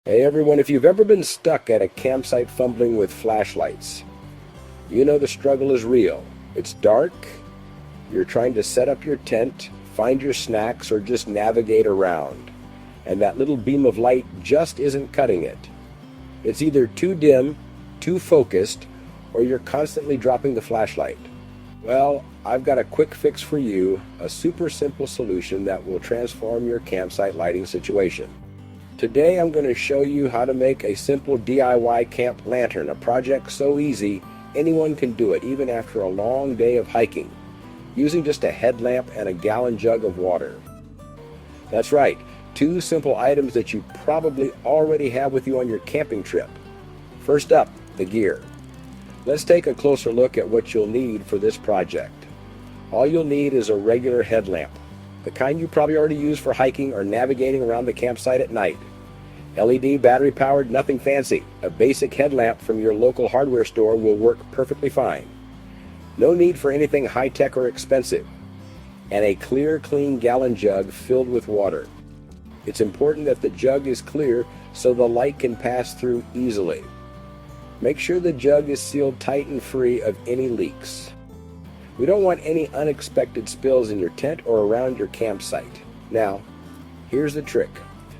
Hey everyone, if you've ever been stuck at a campsite fumbling with flashlights, you know the struggle is real. It's dark, you're trying to set up your tent, find your snacks, or just navigate around, and that little beam of light just isn't cutting it. It's either too dim, too focused, or you're constantly dropping the flashlight. Well, I've got a quick fix for you, a super simple solution that will transform your campsite lighting situation. Today I'm going to show you how to make a simple DIY camp lantern, a project so easy anyone can do it even after a long day of hiking, using just a headlamp and a gallon jug of water. That's right, two simple items that you probably already have with you on your camping trip. First up, the gear. Let's take a closer look at what you'll need for this project. All you'll need is a regular headlamp, the kind you probably already use for hiking or navigating around the campsite at night. LED battery powered, nothing fancy. A basic headlamp from your local hardware store will work perfectly fine. No need for anything high-tech or expensive. And a clear, clean gallon jug filled with water. It's important that the jug is clear so the light can pass through easily. Make sure the jug is sealed tight and free of any leaks. We don't want any unexpected spills in your tent or around your campsite. Now, here's the trick.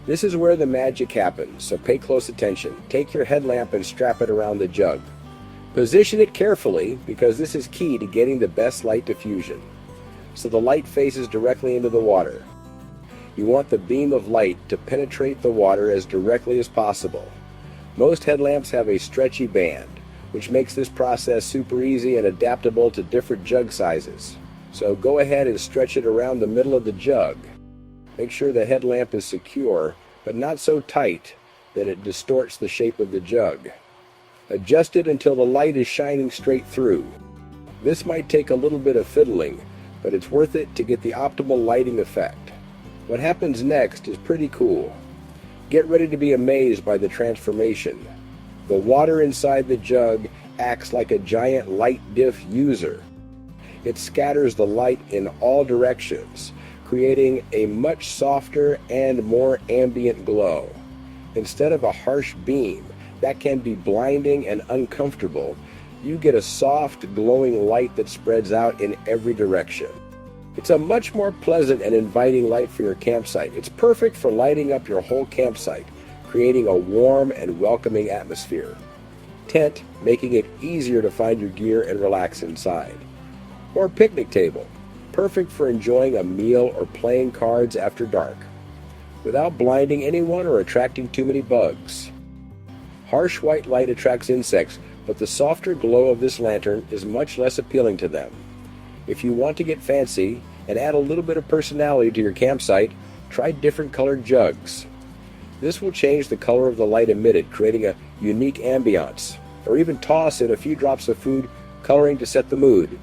This is where the magic happens, so pay close attention. Take your headlamp and strap it around the jug. Position it carefully because this is key to getting the best light diffusion, so the light faces directly into the water. You want the beam of light to penetrate the water as directly as possible. Most headlamps have a stretchy band, which makes this process super easy and adaptable to different jug sizes. So go ahead and stretch it around the middle of the jug. Make sure the headlamp is secure, but not so tight that it distorts the shape of the jug. Adjust it until the light is shining straight through. This might take a little bit of fiddling, but it's worth it to get the optimal lighting effect. What happens next is pretty cool. Get ready to be amazed by the transformation. The water inside the jug acts like a giant light diffuser. It scatters the light in all directions, creating a much softer and more ambient glow. Instead of a harsh beam that can be blinding and uncomfortable, you get a soft, glowing light that spreads out in every direction. It's a much more pleasant and inviting light for your campsite. It's perfect for lighting up your whole campsite, creating a warm and welcoming atmosphere. Tent, making it easier to find your gear and relax inside. Or picnic table, perfect for enjoying a meal or playing cards after dark, without blinding anyone or attracting too many bugs. Harsh white light attracts insects, but the softer glow of this lantern is much less appealing to them. If you want to get fancy and add a little bit of personality to your campsite, try different colored jugs. This will change the color of the light emitted, creating a unique ambiance. Or even toss in a few drops of food coloring to set the mood.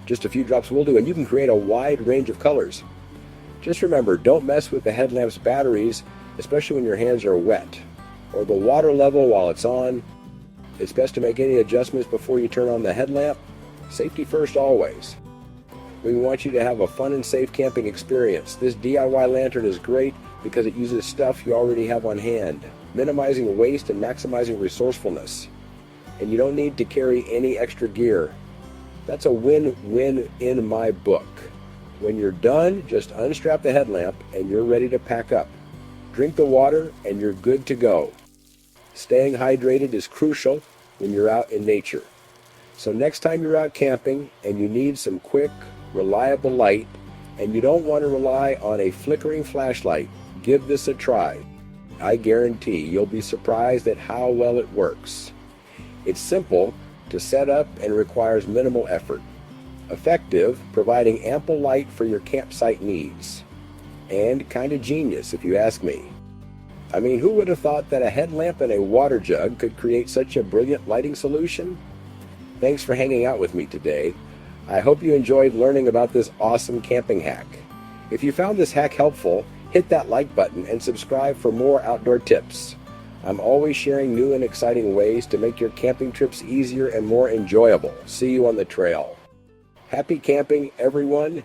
Just a few drops will do, and you can create a wide range of colors. Just remember, don't mess with the headlamp's batteries, especially when your hands are wet, or the water level while it's on. It's best to make any adjustments before you turn on the headlamp. Safety first always. We want you to have a fun and safe camping experience. This DIY lantern is great because it uses stuff you already have on hand, minimizing waste and maximizing resourcefulness. And you don't need to carry any extra gear. That's a win-win in my book. When you're done, just unstrap the headlamp and you're ready to pack up. Drink the water and you're good to go. Staying hydrated is crucial when you're out in nature. So next time you're out camping and you need some quick, reliable light, and you don't want to rely on a flickering flashlight, give this a try. I guarantee you'll be surprised at how well it works. It's simple to set up and requires minimal effort. Effective, providing ample light for your campsite needs. And kind of genius, if you ask me. I mean, who would have thought that a headlamp and a water jug could create such a brilliant lighting solution? Thanks for hanging out with me today. I hope you enjoyed learning about this awesome camping hack. If you found this hack helpful, hit that like button and subscribe for more outdoor tips. I'm always sharing new and exciting ways to make your camping trips easier and more enjoyable. See you on the trail. Happy camping, everyone,